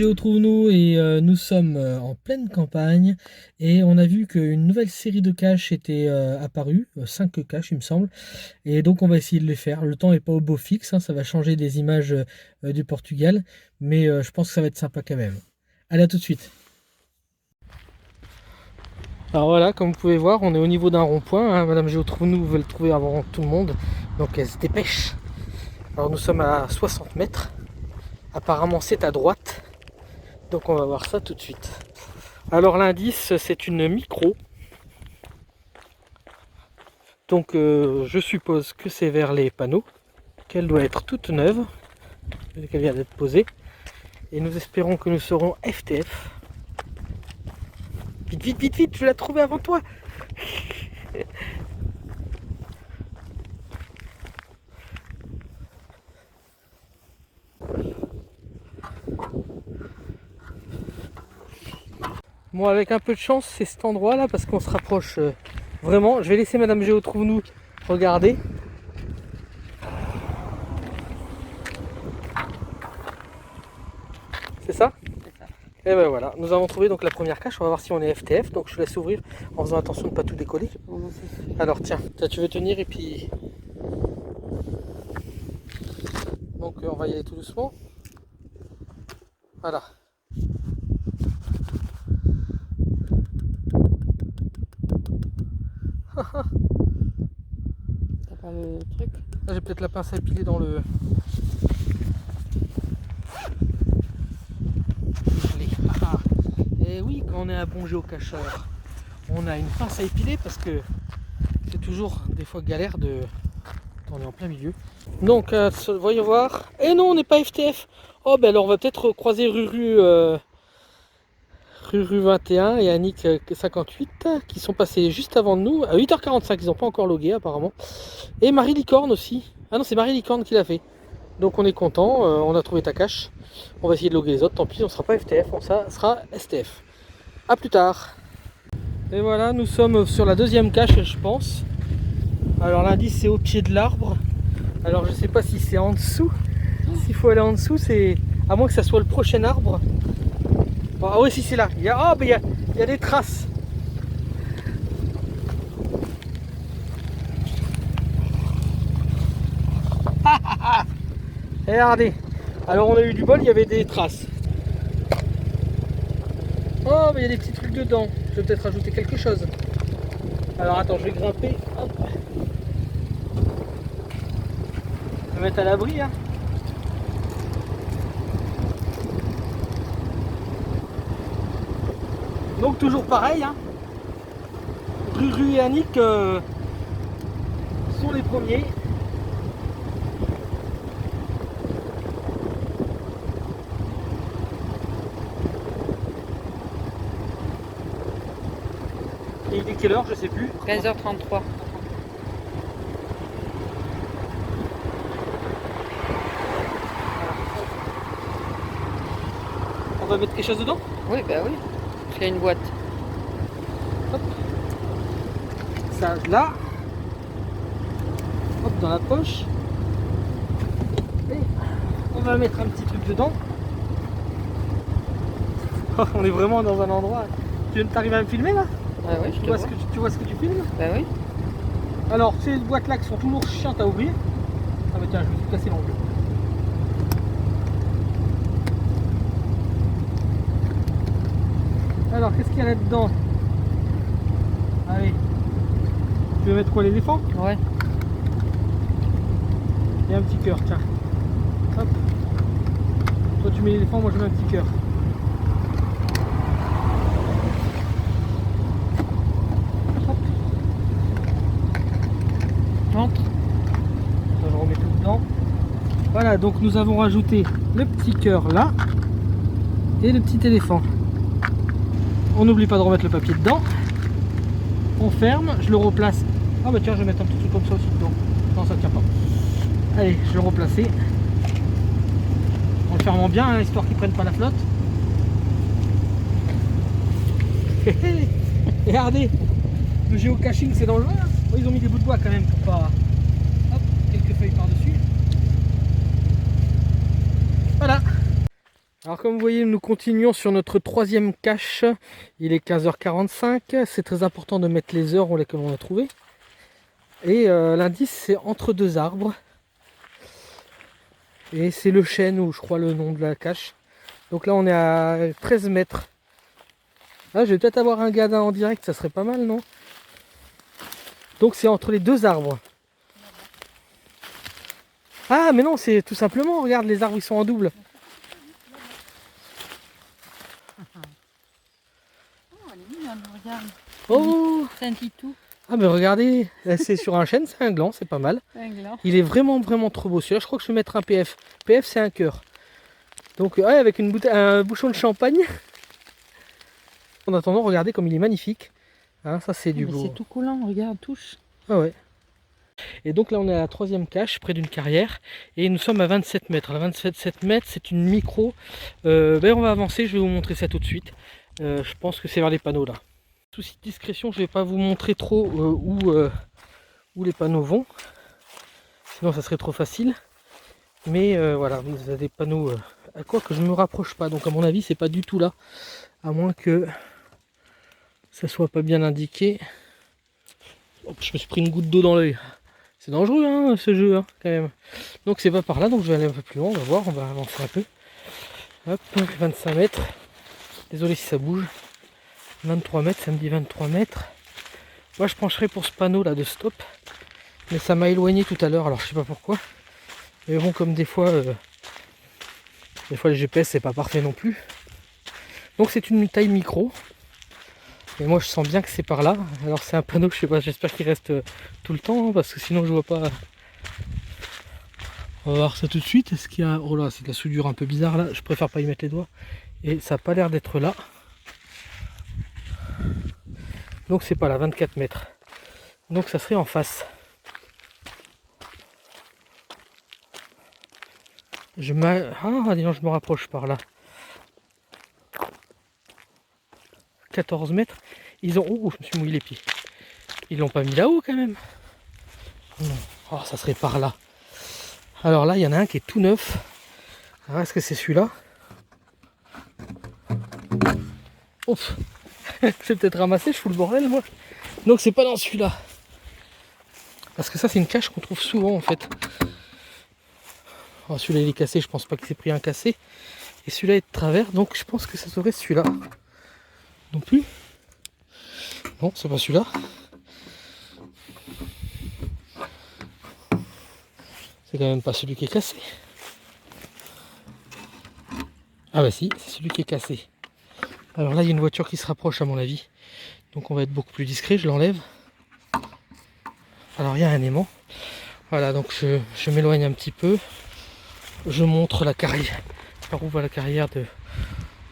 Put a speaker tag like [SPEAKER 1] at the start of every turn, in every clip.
[SPEAKER 1] Géo Trouve-nous et nous sommes en pleine campagne et on a vu qu'une nouvelle série de caches était apparue, 5 caches il me semble, et donc on va essayer de les faire. Le temps n'est pas au beau fixe, hein, ça va changer des images du Portugal, mais je pense que ça va être sympa quand même. Allez, à tout de suite. Alors voilà, comme vous pouvez voir, on est au niveau d'un rond-point, hein. Madame Géo Trouve-nous veut le trouver avant tout le monde, donc elle se dépêche. Alors nous sommes à 60 mètres, apparemment c'est à droite. Donc on va voir ça tout de suite. Alors l'indice c'est une micro. Donc je suppose que c'est vers les panneaux. Qu'elle doit être toute neuve. Qu'elle vient d'être posée. Et nous espérons que nous serons FTF. Vite, vite, vite, vite, je vais la trouver avant toi. Bon, avec un peu de chance, c'est cet endroit là parce qu'on se rapproche vraiment. Je vais laisser Madame Géo Trouve-nous regarder. C'est ça? C'est ça. Et ben voilà, nous avons trouvé donc la première cache. On va voir si on est FTF. Donc je laisse ouvrir en faisant attention de ne pas tout décoller. Alors tiens, tu veux tenir et puis. Donc on va y aller tout doucement. Voilà.
[SPEAKER 2] T'as pas le truc?
[SPEAKER 1] Là j'ai peut-être la pince à épiler dans le... Allez. Ah. Et oui, quand on est un bon géocacheur, on a une pince à épiler parce que c'est toujours des fois galère de... On est en plein milieu. Donc voyons voir. Et non, on n'est pas FTF. Oh ben alors on va peut-être croiser Ruru 21 et Annick 58 qui sont passés juste avant de nous à 8h45. Ils n'ont pas encore logué apparemment. Et Marie Licorne aussi. Ah non, c'est Marie Licorne qui l'a fait. Donc on est content, on a trouvé ta cache. On va essayer de loguer les autres. Tant pis, on sera pas FTF, ça sera STF. A plus tard. Et voilà, nous sommes sur la deuxième cache, je pense. Alors l'indice c'est au pied de l'arbre. Alors je sais pas si c'est en dessous. S'il faut aller en dessous, c'est à moins que ça soit le prochain arbre. Ah oui, si c'est là. Il y a, il y a des traces. Regardez. Alors on a eu du bol, il y avait des traces. Oh, mais il y a des petits trucs dedans. Je vais peut-être rajouter quelque chose. Alors attends, je vais grimper. Hop. Je vais mettre à l'abri, hein. Donc toujours pareil, hein. Ruru et Annick sont les premiers. Et il est quelle heure, je sais plus.
[SPEAKER 2] 15h33.
[SPEAKER 1] On va mettre quelque chose dedans?
[SPEAKER 2] Oui, bah oui. Il y a une boîte.
[SPEAKER 1] Hop. Ça là. Hop, dans la poche. Et on va mettre un petit truc dedans. On est vraiment dans un endroit. Tu t'arrives à me filmer là?
[SPEAKER 2] Ah oui, je te vois.
[SPEAKER 1] Tu vois ce que tu filmes?
[SPEAKER 2] Bah oui.
[SPEAKER 1] Alors ces boîtes là qui sont toujours chiantes à ouvrir. Ah bah tiens, je me suis cassé l'angle. Alors qu'est-ce qu'il y a là-dedans? Allez. Tu veux mettre quoi, l'éléphant?
[SPEAKER 2] Ouais.
[SPEAKER 1] Il y a un petit cœur, tiens. Hop. Toi tu mets l'éléphant, moi je mets un petit cœur. Hop.
[SPEAKER 2] Entre.
[SPEAKER 1] Je remets tout dedans. Voilà, donc nous avons rajouté le petit cœur là et le petit éléphant. On n'oublie pas de remettre le papier dedans. On ferme, je le replace. Ah bah tiens, je vais mettre un petit truc comme ça aussi dedans. Non, ça tient pas. Allez, je vais le replacer. En le fermant bien, hein, histoire qu'il ne prenne pas la flotte. Regardez, le géocaching c'est dangereux. Hein. Oh, ils ont mis des bouts de bois quand même pour pas... Hop, quelques feuilles par-dessus. Voilà. Alors comme vous voyez, nous continuons sur notre troisième cache. Il est 15h45. C'est très important de mettre les heures que l'on a trouvées. Et l'indice, c'est entre deux arbres. Et c'est le chêne, ou je crois le nom de la cache. Donc là, on est à 13 mètres. Ah, je vais peut-être avoir un gadin en direct, ça serait pas mal, non? Donc c'est entre les deux arbres. Ah, mais non, c'est tout simplement, regarde, les arbres, ils sont en double.
[SPEAKER 2] Oh, elle est mignonne, regarde.
[SPEAKER 1] Oh!
[SPEAKER 2] C'est un titou.
[SPEAKER 1] Ah, mais regardez, c'est sur un chêne, c'est un gland, c'est pas mal.
[SPEAKER 2] C'est un gland.
[SPEAKER 1] Il est vraiment, vraiment trop beau. Celui-là, je crois que je vais mettre un PF. PF, c'est un cœur. Donc, ouais, avec un bouchon de champagne. En attendant, regardez comme il est magnifique. Hein, ça, c'est du
[SPEAKER 2] Mais
[SPEAKER 1] beau.
[SPEAKER 2] c'est tout collant, regarde, touche.
[SPEAKER 1] Ah ouais. Et donc là, on est à la troisième cache, près d'une carrière. Et nous sommes à 27 mètres. À 27 mètres, c'est une micro. On va avancer, je vais vous montrer ça tout de suite. Je pense que c'est vers les panneaux là. Souci de discrétion, je ne vais pas vous montrer trop où les panneaux vont. Sinon, ça serait trop facile. Mais voilà, vous avez des panneaux. À quoi que je ne me rapproche pas. Donc à mon avis, c'est pas du tout là. À moins que ça soit pas bien indiqué. Hop, je me suis pris une goutte d'eau dans l'œil. C'est dangereux hein, ce jeu hein, quand même. Donc c'est pas par là, donc je vais aller un peu plus loin, on va voir, on va avancer un peu. Hop, 25 mètres. Désolé si ça bouge. 23 mètres, ça me dit 23 mètres. Moi je pencherai pour ce panneau là de stop. Mais ça m'a éloigné tout à l'heure, alors je sais pas pourquoi. Mais bon, comme des fois les GPS c'est pas parfait non plus. Donc c'est une taille micro. Et moi je sens bien que c'est par là. Alors c'est un panneau, je sais pas, j'espère qu'il reste tout le temps, hein, parce que sinon je vois pas. On va voir ça tout de suite. Est-ce qu'il y a. Oh là, c'est de la soudure un peu bizarre là. Je préfère pas y mettre les doigts. Et ça n'a pas l'air d'être là. Donc c'est pas là, 24 mètres. Donc ça serait en face. Ah, dis donc, je me rapproche par là. 14 mètres. Ils ont. Oh, je me suis mouillé les pieds. Ils l'ont pas mis là-haut quand même. Non. Oh, ça serait par là. Alors là, il y en a un qui est tout neuf. Alors, est-ce que c'est celui-là? Ouf. Je vais peut-être ramasser, je fous le bordel moi. Donc c'est pas dans celui-là. Parce que ça c'est une cache qu'on trouve souvent en fait. Alors, celui-là il est cassé, je pense pas qu'il s'est pris un cassé. Et celui-là est de travers, donc je pense que ça serait celui-là. Non plus. Non, c'est pas celui-là. C'est quand même pas celui qui est cassé. Ah bah si, c'est celui qui est cassé. Alors là il y a une voiture qui se rapproche à mon avis. Donc on va être beaucoup plus discret, je l'enlève. Alors il y a un aimant. Voilà, donc je m'éloigne un petit peu. Je montre la carrière. Par où va la carrière de...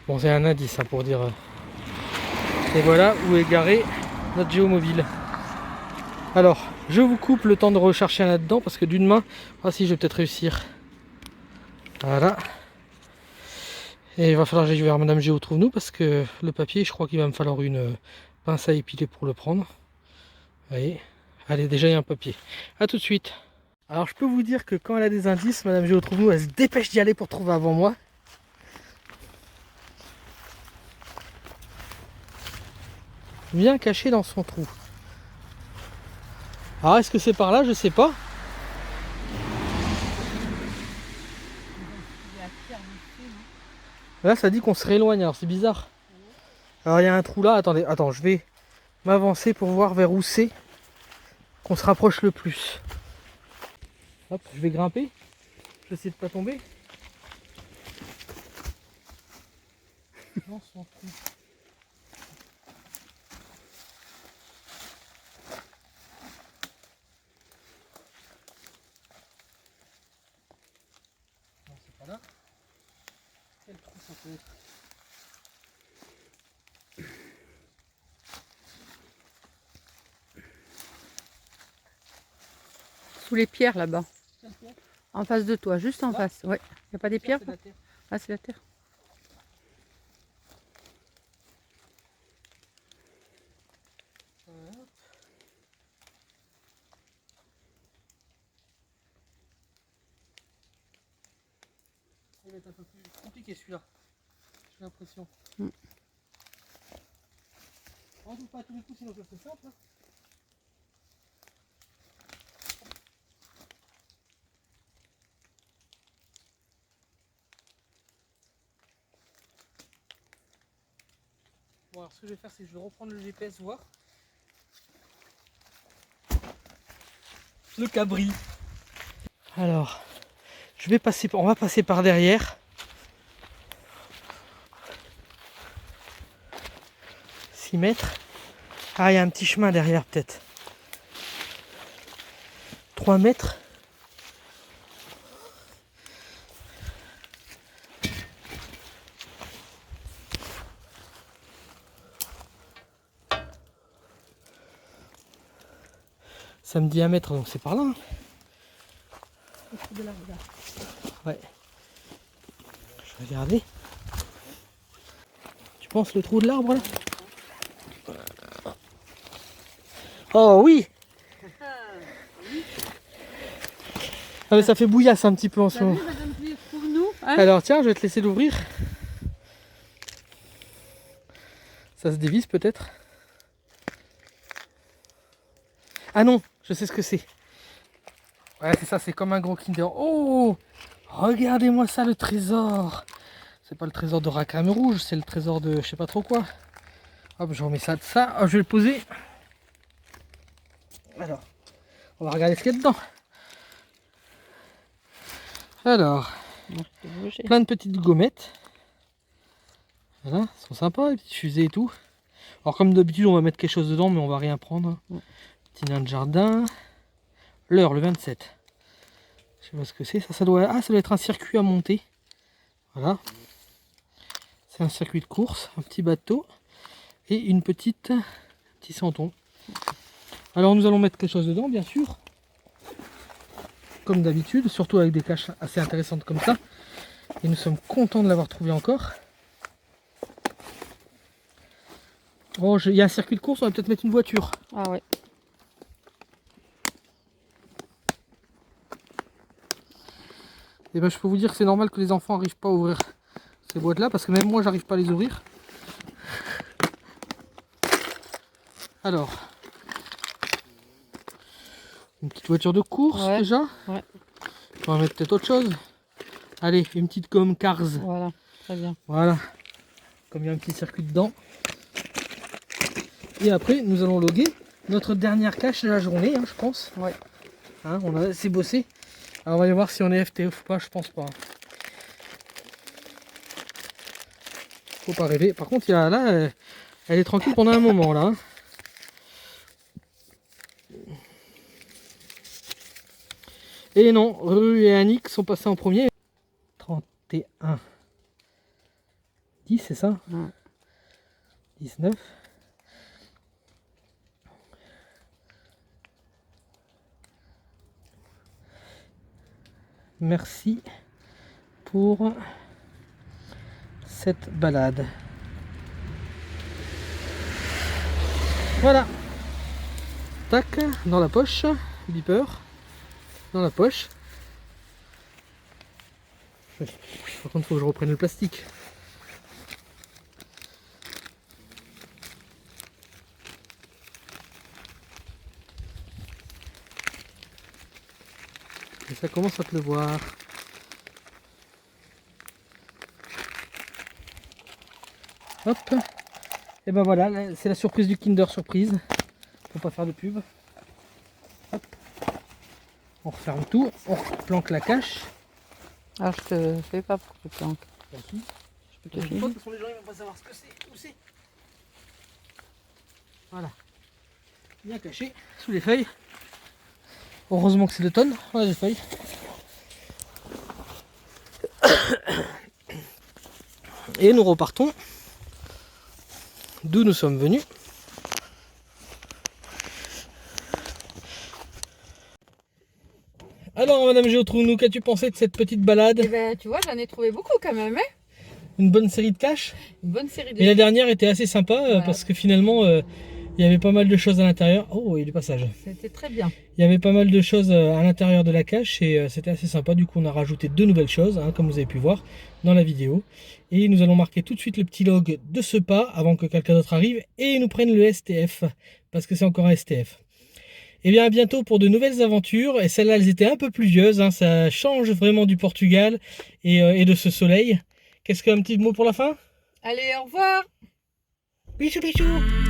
[SPEAKER 1] Bon, c'est un indice hein, pour dire... Et voilà où est garé notre géomobile. Alors, je vous coupe le temps de rechercher là-dedans parce que d'une main... Ah si, je vais peut-être réussir. Voilà. Et il va falloir que j'aille vers Madame Géo Trouve-nous parce que le papier, je crois qu'il va me falloir une pince à épiler pour le prendre. Vous voyez. Allez, déjà il y a un papier. A tout de suite. Alors je peux vous dire que quand elle a des indices, Madame Géo Trouve-nous, elle se dépêche d'y aller pour trouver avant moi. Bien caché dans son trou. Alors est-ce que c'est par là? Je sais pas. Là ça dit qu'on se rééloigne, alors c'est bizarre. Alors il y a un trou là, attendez, attends, je vais m'avancer pour voir vers où c'est qu'on se rapproche le plus. Hop, je vais grimper. Je vais essayer de pas tomber. Dans son trou. Non, c'est pas là. Quel trou ça peut être?
[SPEAKER 2] Sous les pierres là-bas. En face de toi, juste en face. Ouais. Il n'y a pas des pierres? Ah, c'est la terre.
[SPEAKER 1] Il va être un peu plus compliqué celui-là. j'ai l'impression. On ne pas à tous les coups, sinon ça c'est simple. Bon, alors ce que je vais faire, c'est que je vais reprendre le GPS, voir. Le cabri. Alors, on va passer par derrière. 6 mètres. Ah, il y a un petit chemin derrière peut-être. 3 mètres. Ça me dit 1 mètre, donc c'est par là. Hein. Ouais. Je vais regarder. Tu penses le trou de l'arbre là? Oh oui! Ah mais ça fait bouillasse un petit peu en ce moment. Alors tiens, je vais te laisser l'ouvrir. Ça se dévisse peut-être. Ah non, je sais ce que c'est. Ouais, c'est ça, c'est comme un gros Kinder. Oh! Regardez-moi ça, le trésor! C'est pas le trésor de Rackham rouge, c'est le trésor de je sais pas trop quoi. Hop, je remets ça de ça. Hop, je vais le poser. Alors, on va regarder ce qu'il y a dedans. Alors, plein de petites gommettes. Voilà, elles sont sympas, les petites fusées et tout. Alors comme d'habitude, on va mettre quelque chose dedans, mais on va rien prendre. Petit nain de jardin. L'heure, le 27. Je sais pas ce que c'est. Ça doit être un circuit à monter. Voilà. C'est un circuit de course, un petit bateau et un petit santon. Alors nous allons mettre quelque chose dedans, bien sûr. Comme d'habitude, surtout avec des caches assez intéressantes comme ça. Et nous sommes contents de l'avoir trouvé encore. Oh, il y a un circuit de course, on va peut-être mettre une voiture.
[SPEAKER 2] Ah ouais.
[SPEAKER 1] Et ben je peux vous dire que c'est normal que les enfants n'arrivent pas à ouvrir ces boîtes là, parce que même moi j'arrive pas à les ouvrir. Alors, une petite voiture de course déjà.
[SPEAKER 2] Ouais.
[SPEAKER 1] On va mettre peut-être autre chose. Allez, une petite gomme Cars.
[SPEAKER 2] Voilà, très bien.
[SPEAKER 1] Voilà, comme il y a un petit circuit dedans. Et après, nous allons loguer notre dernière cache de la journée, hein, je pense.
[SPEAKER 2] Ouais.
[SPEAKER 1] Hein, on a assez bossé. Alors on va aller voir si on est FTF ou pas, je pense pas. Faut pas rêver. Par contre, il y a, là, elle est tranquille pendant un moment là. Hein. Et non, Rue et Annick sont passés en premier. 31. 10, c'est ça? 19. Merci pour cette balade. Voilà. Tac, dans la poche. Beeper. Dans la poche. Par contre, il faut que je reprenne le plastique. Et ça commence à pleuvoir. Hop. Et ben voilà, c'est la surprise du Kinder Surprise. Faut pas faire de pub. Hop. On referme tout, on planque la cache.
[SPEAKER 2] Ah, je te fais pas pour que tu planques.
[SPEAKER 1] Merci.
[SPEAKER 2] Je peux te
[SPEAKER 1] Les gens
[SPEAKER 2] filmer.
[SPEAKER 1] ils vont pas savoir ce que c'est, où c'est. Voilà. Bien caché sous les feuilles. Heureusement que c'est l'automne. Voilà les feuilles. Et nous repartons d'où nous sommes venus. Alors Madame Géotrounou, qu'as-tu pensé de cette petite balade?
[SPEAKER 2] Eh ben, tu vois, j'en ai trouvé beaucoup quand même, hein.
[SPEAKER 1] Une bonne série de caches.
[SPEAKER 2] Une bonne série de...
[SPEAKER 1] Et la dernière était assez sympa parce que finalement Il y avait pas mal de choses à l'intérieur. Oh, il y a du passage.
[SPEAKER 2] C'était très bien.
[SPEAKER 1] Il y avait pas mal de choses à l'intérieur de la cache et c'était assez sympa. Du coup, on a rajouté 2 nouvelles choses, hein, comme vous avez pu voir dans la vidéo. Et nous allons marquer tout de suite le petit log de ce pas avant que quelqu'un d'autre arrive et nous prenne le STF, parce que c'est encore un STF. Et bien à bientôt pour de nouvelles aventures. Et celles-là, elles étaient un peu pluvieuses, hein, ça change vraiment du Portugal et de ce soleil. Qu'est-ce qu'un petit mot pour la fin?
[SPEAKER 2] Allez, au revoir.
[SPEAKER 1] Bisous, bisous.